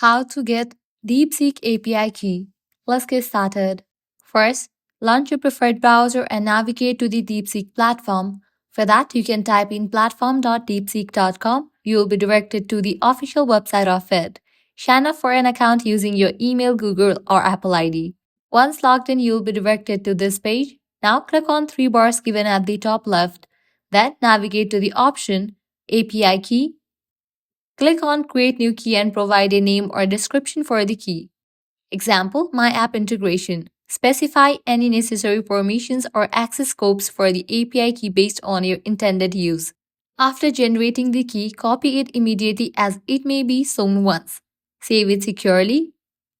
How to get DeepSeek API key. Let's get started. First, launch your preferred browser and navigate to the DeepSeek platform. For that, you can type in platform.deepseek.com. You will be directed to the official website of it. Sign up for an account using your email, Google, or Apple ID. Once logged in, you will be directed to this page. Now click on three bars given at the top left. Then navigate to the option API key. Click on Create New Key and provide a name or description for the key. Example, My App Integration. Specify any necessary permissions or access scopes for the API key based on your intended use. After generating the key, copy it immediately as it may be shown once. Save it securely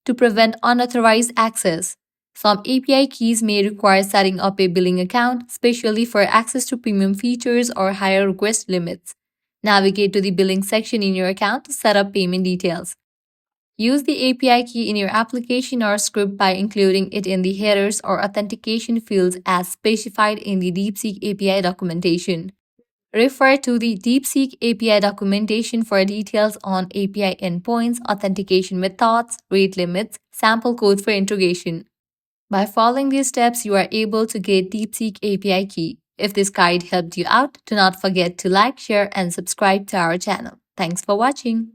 to prevent unauthorized access. Some API keys may require setting up a billing account, especially for access to premium features or higher request limits. Navigate to the billing section in your account to set up payment details. Use the API key in your application or script by including it in the headers or authentication fields as specified in the DeepSeek API documentation. Refer to the DeepSeek API documentation for details on API endpoints, authentication methods, rate limits, sample code for integration. By following these steps, you are able to get DeepSeek API key. If this guide helped you out, do not forget to like, share, and subscribe to our channel. Thanks for watching.